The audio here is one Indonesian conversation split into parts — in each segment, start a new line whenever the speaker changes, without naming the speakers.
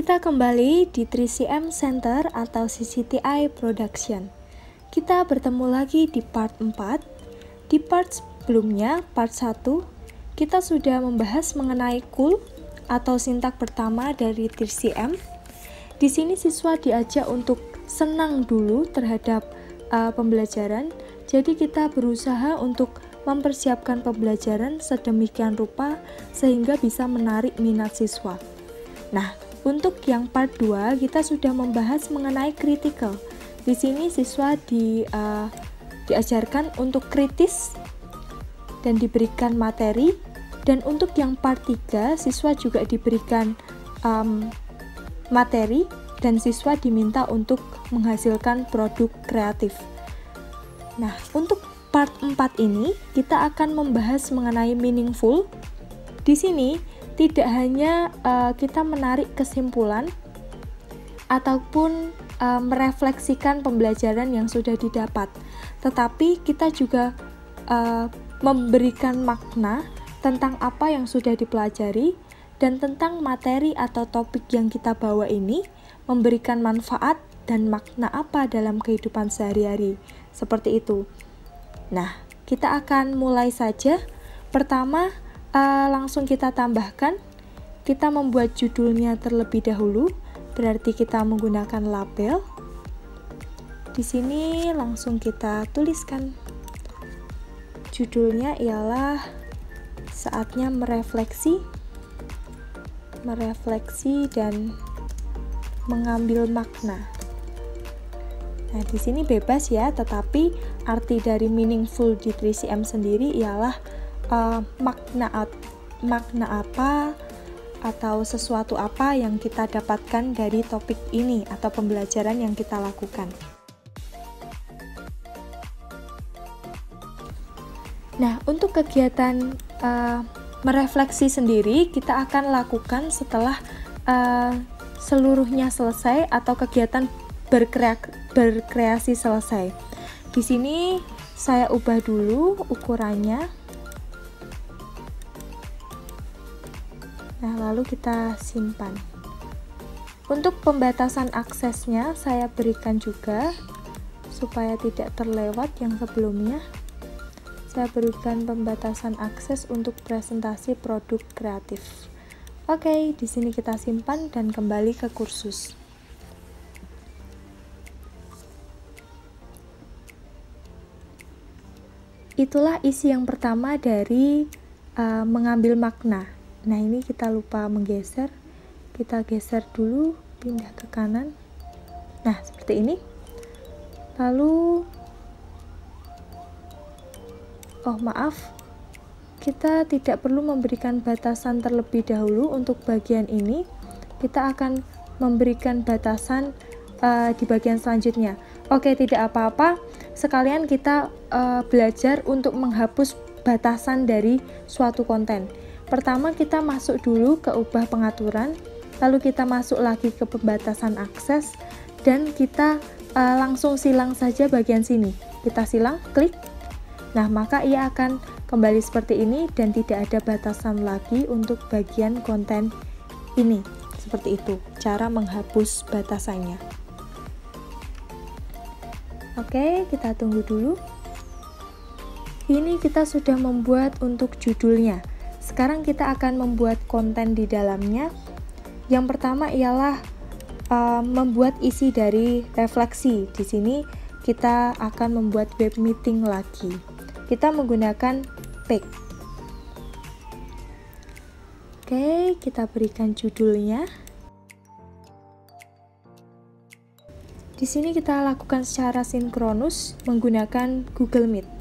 Kita kembali di 3CM Center atau CCTI Production. Kita bertemu lagi di part 4. Di part sebelumnya, part 1, kita sudah membahas mengenai cool atau sintak pertama dari 3CM. Di sini siswa diajak untuk senang dulu terhadap pembelajaran. Jadi kita berusaha untuk mempersiapkan pembelajaran sedemikian rupa sehingga bisa menarik minat siswa. Nah, untuk yang part 2 kita sudah membahas mengenai critical. Di sini siswa diajarkan untuk kritis dan diberikan materi, dan untuk yang part 3 siswa juga diberikan materi dan siswa diminta untuk menghasilkan produk kreatif. Nah, untuk part 4 ini kita akan membahas mengenai meaningful. Di sini tidak hanya kita menarik kesimpulan ataupun merefleksikan pembelajaran yang sudah didapat, tetapi kita juga memberikan makna tentang apa yang sudah dipelajari dan tentang materi atau topik yang kita bawa ini memberikan manfaat dan makna apa dalam kehidupan sehari-hari, seperti itu. Nah, kita akan mulai saja. Pertama, langsung kita tambahkan, kita membuat judulnya terlebih dahulu, berarti kita menggunakan label. Di sini langsung kita tuliskan. Judulnya ialah saatnya merefleksi dan mengambil makna. Nah, di sini bebas ya, tetapi arti dari meaningful di 3CM sendiri ialah makna apa atau sesuatu apa yang kita dapatkan dari topik ini atau pembelajaran yang kita lakukan. Nah, untuk kegiatan merefleksi sendiri kita akan lakukan setelah seluruhnya selesai atau kegiatan berkreasi selesai. Di sini saya ubah dulu ukurannya. Nah, lalu kita simpan. Untuk pembatasan aksesnya saya berikan juga supaya tidak terlewat yang sebelumnya. Saya berikan pembatasan akses untuk presentasi produk kreatif. Oke, di sini kita simpan dan kembali ke kursus. Itulah isi yang pertama dari mengambil makna. Nah, ini kita lupa menggeser. Kita geser dulu, pindah ke kanan. Nah, seperti ini. Lalu kita tidak perlu memberikan batasan terlebih dahulu untuk bagian ini. Kita akan memberikan batasan di bagian selanjutnya. Oke, tidak apa-apa. Sekalian kita belajar untuk menghapus batasan dari suatu konten. Pertama, kita masuk dulu ke ubah pengaturan, lalu kita masuk lagi ke pembatasan akses, dan kita langsung silang saja bagian sini. Kita silang, klik. Nah, maka ia akan kembali seperti ini dan tidak ada batasan lagi untuk bagian konten ini. Seperti itu, cara menghapus batasannya. Oke, kita tunggu dulu. Ini kita sudah membuat untuk judulnya. Sekarang kita akan membuat konten di dalamnya. Yang pertama ialah membuat isi dari refleksi. Di sini kita akan membuat web meeting lagi. Kita menggunakan page. Oke, kita berikan judulnya. Di sini kita lakukan secara sinkronus menggunakan Google Meet.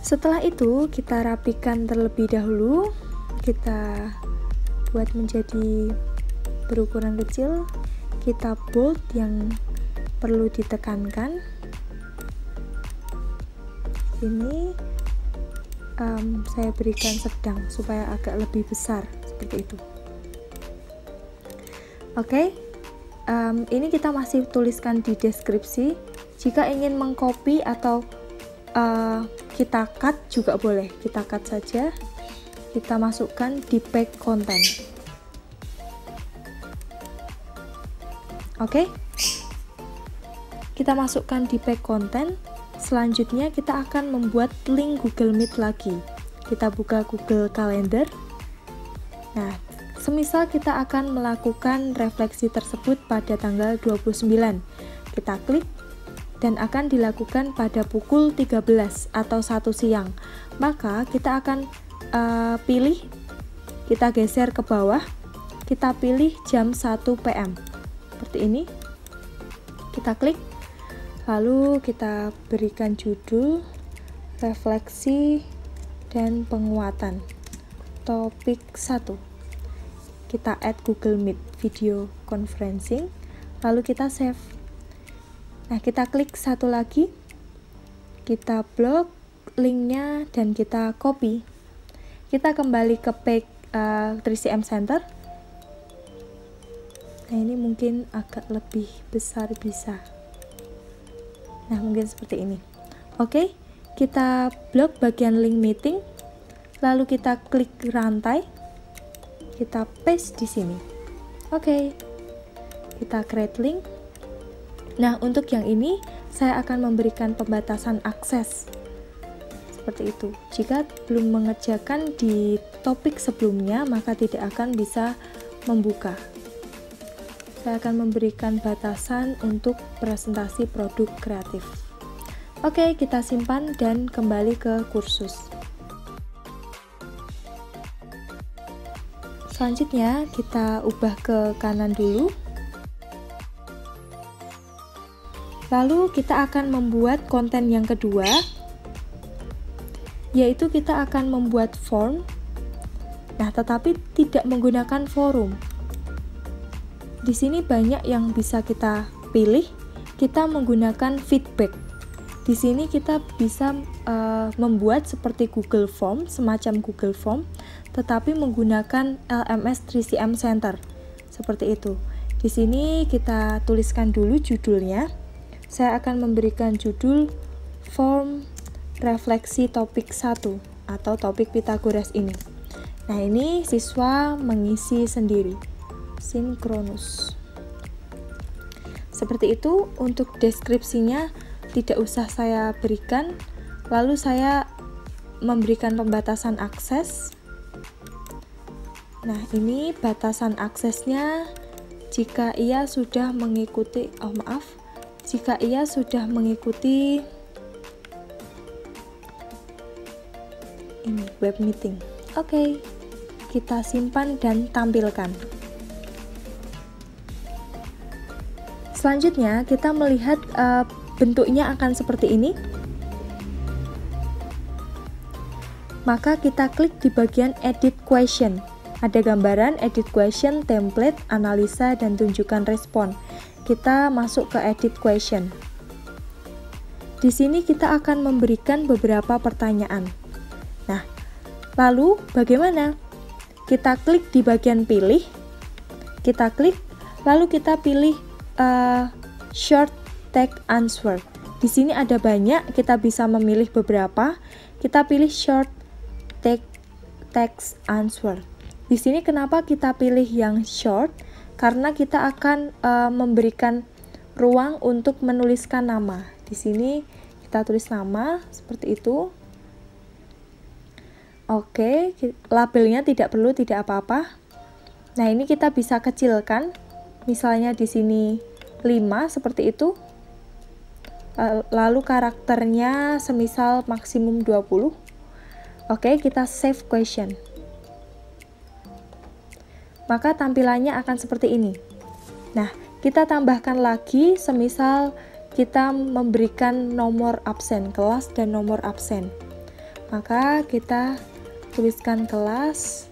Setelah itu, kita rapikan terlebih dahulu. Kita buat menjadi berukuran kecil. Kita bold yang perlu ditekankan. Ini saya berikan sedang supaya agak lebih besar, seperti itu. Oke, ini kita masih tuliskan di deskripsi. Jika ingin mengcopy atau kita cut juga boleh, kita cut saja, kita masukkan di pack konten. Oke, kita masukkan di pack konten. Selanjutnya kita akan membuat link Google Meet lagi. Kita buka Google Calendar. Nah, semisal kita akan melakukan refleksi tersebut pada tanggal 29. Kita klik dan akan dilakukan pada pukul 13 atau 1 siang. Maka kita akan pilih, kita geser ke bawah, kita pilih jam 1 PM. Seperti ini. Kita klik. Lalu kita berikan judul, refleksi, dan penguatan. Topik 1. Kita add Google Meet video conferencing, lalu kita save. Nah, kita klik satu lagi, kita blok linknya dan kita copy. Kita kembali ke page 3CM Center. Nah, ini mungkin agak lebih besar bisa. Nah, mungkin seperti ini. Oke, kita blok bagian link meeting, lalu kita klik rantai, kita paste di sini. Oke, kita create link. Nah, untuk yang ini, saya akan memberikan pembatasan akses. Seperti itu. Jika belum mengerjakan di topik sebelumnya, maka tidak akan bisa membuka. Saya akan memberikan batasan untuk presentasi produk kreatif. Oke, kita simpan dan kembali ke kursus. Selanjutnya, kita ubah ke kanan dulu. Lalu, kita akan membuat konten yang kedua, yaitu kita akan membuat form. Nah, tetapi tidak menggunakan forum. Di sini banyak yang bisa kita pilih. Kita menggunakan feedback. Di sini kita bisa membuat seperti Google Form, semacam Google Form, tetapi menggunakan LMS 3CM Center. Seperti itu. Di sini kita tuliskan dulu judulnya. Saya akan memberikan judul Form Refleksi Topik 1 atau topik Pythagoras ini. Nah, ini siswa mengisi sendiri. Sinkronus. Seperti itu. Untuk deskripsinya tidak usah saya berikan. Lalu saya memberikan pembatasan akses. Nah, ini batasan aksesnya jika ia sudah mengikuti jika ia sudah mengikuti ini web meeting. Oke, kita simpan dan tampilkan. Selanjutnya, kita melihat bentuknya akan seperti ini. Maka kita klik di bagian Edit Question. Ada gambaran Edit Question, Template, Analisa, dan Tunjukkan Respon. Kita masuk ke Edit Question. Di sini kita akan memberikan beberapa pertanyaan. Nah, lalu bagaimana? Kita klik di bagian Pilih. Kita klik, lalu kita pilih Short Text Answer. Di sini ada banyak, kita bisa memilih beberapa. Kita pilih Short Text Answer. Di sini kenapa kita pilih yang short? Karena kita akan memberikan ruang untuk menuliskan nama. Di sini kita tulis nama seperti itu. Oke, labelnya tidak perlu, tidak apa-apa. Nah, ini kita bisa kecilkan. Misalnya di sini 5 seperti itu. Lalu karakternya semisal maksimum 20. Oke, kita save question. Maka tampilannya akan seperti ini. Nah, kita tambahkan lagi semisal kita memberikan nomor absen, kelas dan nomor absen. Maka kita tuliskan kelas,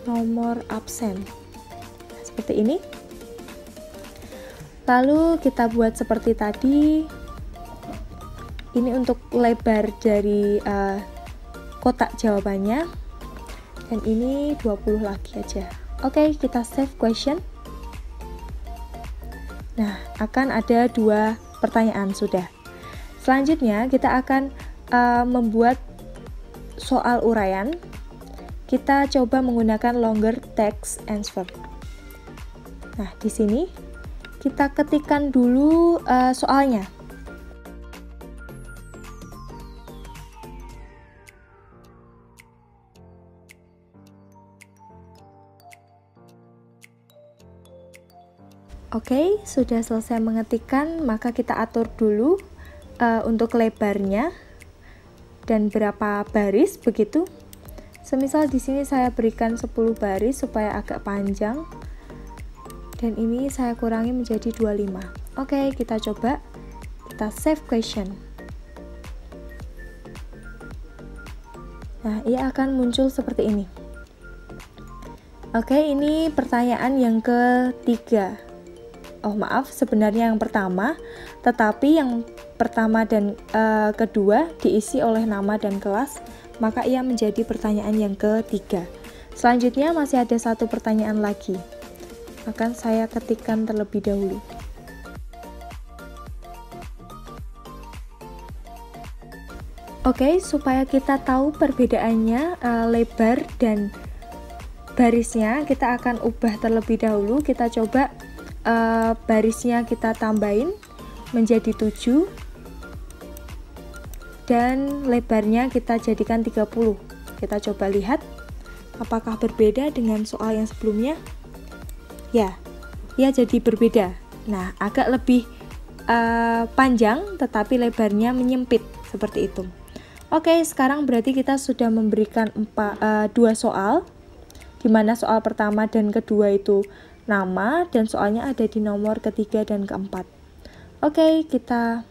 nomor absen. Seperti ini. Lalu kita buat seperti tadi. Ini untuk lebar dari kotak jawabannya. Dan ini 20 lagi aja. Oke, kita save question. Nah, akan ada 2 pertanyaan sudah. Selanjutnya kita akan membuat soal uraian. Kita coba menggunakan longer text answer. Nah, di sini kita ketikkan dulu soalnya. Oke, sudah selesai mengetikkan, maka kita atur dulu untuk lebarnya dan berapa baris begitu. Semisal di sini saya berikan 10 baris supaya agak panjang. Dan ini saya kurangi menjadi 25. Oke, kita coba. Kita save question. Nah, ia akan muncul seperti ini. Oke, ini pertanyaan yang ketiga. Oh maaf, sebenarnya yang pertama, tetapi yang pertama dan kedua diisi oleh nama dan kelas, maka ia menjadi pertanyaan yang ketiga. Selanjutnya masih ada satu pertanyaan lagi, akan saya ketikkan terlebih dahulu. Oke, supaya kita tahu perbedaannya lebar dan barisnya, kita akan ubah terlebih dahulu. Kita coba barisnya kita tambahin menjadi 7 dan lebarnya kita jadikan 30. Kita coba lihat apakah berbeda dengan soal yang sebelumnya. Ya jadi berbeda. Nah, agak lebih panjang tetapi lebarnya menyempit seperti itu. Oke, sekarang berarti kita sudah memberikan 2 soal, di mana soal pertama dan kedua itu nama, dan soalnya ada di nomor ketiga dan keempat. Oke, kita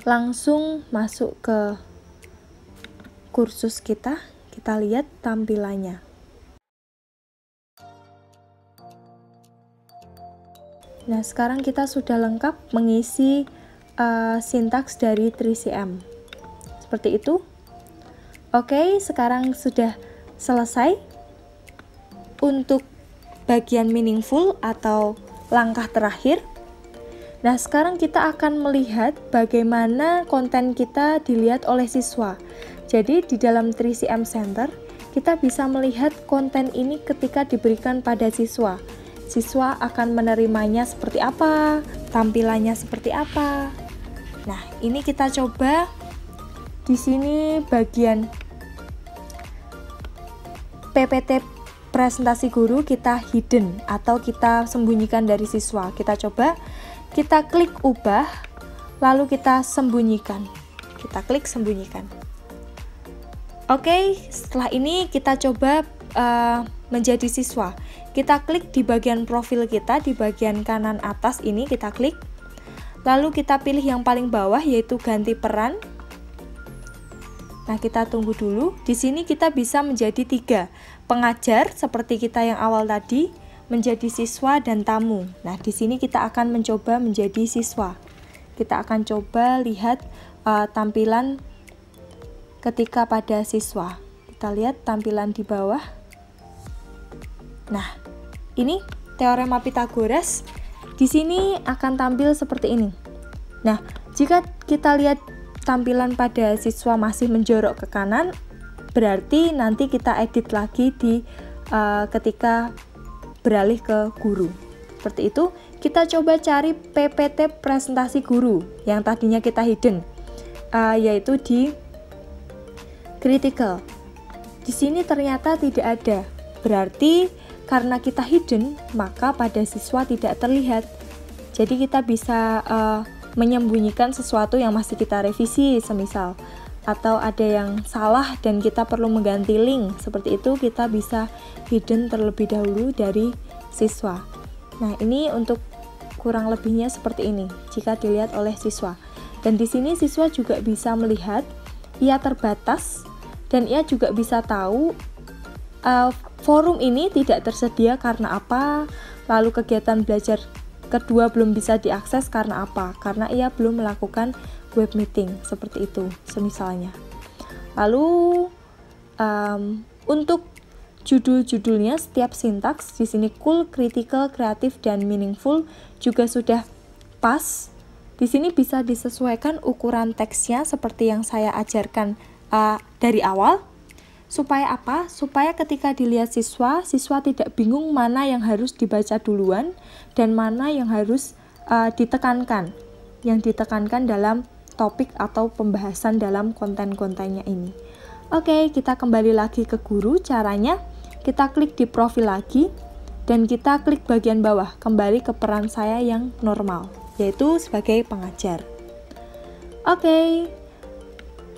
langsung masuk ke kursus kita. Kita lihat tampilannya. Nah, sekarang kita sudah lengkap mengisi sintaks dari 3CM. Seperti itu. Oke, sekarang sudah selesai untuk bagian meaningful atau langkah terakhir. Nah, sekarang kita akan melihat bagaimana konten kita dilihat oleh siswa. Jadi, di dalam 3CM Center, kita bisa melihat konten ini ketika diberikan pada siswa. Siswa akan menerimanya seperti apa, tampilannya seperti apa. Nah, ini kita coba di sini bagian PPT presentasi guru kita hidden atau kita sembunyikan dari siswa. Kita coba, kita klik ubah, lalu kita sembunyikan. Kita klik sembunyikan. Oke, setelah ini kita coba menjadi siswa. Kita klik di bagian profil kita, di bagian kanan atas ini kita klik. Lalu kita pilih yang paling bawah yaitu ganti peran. Nah, kita tunggu dulu. Di sini kita bisa menjadi 3. Pengajar seperti kita yang awal tadi, menjadi siswa dan tamu. Nah, di sini kita akan mencoba menjadi siswa. Kita akan coba lihat tampilan ketika pada siswa. Kita lihat tampilan di bawah. Nah, ini teorema Pythagoras. Di sini akan tampil seperti ini. Nah, jika kita lihat tampilan pada siswa masih menjorok ke kanan, berarti nanti kita edit lagi di ketika beralih ke guru. Seperti itu, kita coba cari PPT presentasi guru yang tadinya kita hidden, yaitu di critical. Di sini ternyata tidak ada. Berarti karena kita hidden, maka pada siswa tidak terlihat. Jadi kita bisa menyembunyikan sesuatu yang masih kita revisi, semisal atau ada yang salah dan kita perlu mengganti link. Seperti itu kita bisa hidden terlebih dahulu dari siswa. Nah, ini untuk kurang lebihnya seperti ini jika dilihat oleh siswa. Dan di sini siswa juga bisa melihat ia terbatas dan ia juga bisa tahu forum ini tidak tersedia karena apa, lalu kegiatan belajar kedua belum bisa diakses karena apa? Karena ia belum melakukan web meeting, seperti itu, semisalnya. Lalu untuk judul-judulnya setiap sintaks di sini cool, critical, kreatif, dan meaningful juga sudah pas Di sini bisa disesuaikan ukuran teksnya seperti yang saya ajarkan dari awal. Supaya apa? Supaya ketika dilihat siswa tidak bingung mana yang harus dibaca duluan dan mana yang harus ditekankan. Yang ditekankan dalam topik atau pembahasan dalam konten-kontennya ini. Oke, kita kembali lagi ke guru. Caranya, kita klik di profil lagi dan kita klik bagian bawah, kembali ke peran saya yang normal, yaitu sebagai pengajar. Oke,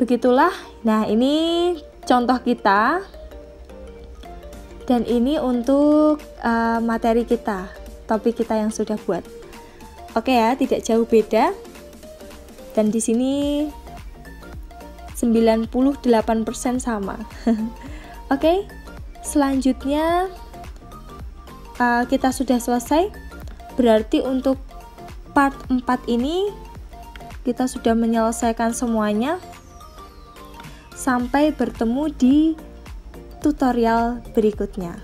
begitulah. Nah, ini contoh kita. Dan ini untuk materi kita, topik kita yang sudah buat. Oke ya, tidak jauh beda. Dan di sini 98% sama. Oke, selanjutnya kita sudah selesai. Berarti untuk part 4 ini kita sudah menyelesaikan semuanya. Sampai bertemu di tutorial berikutnya.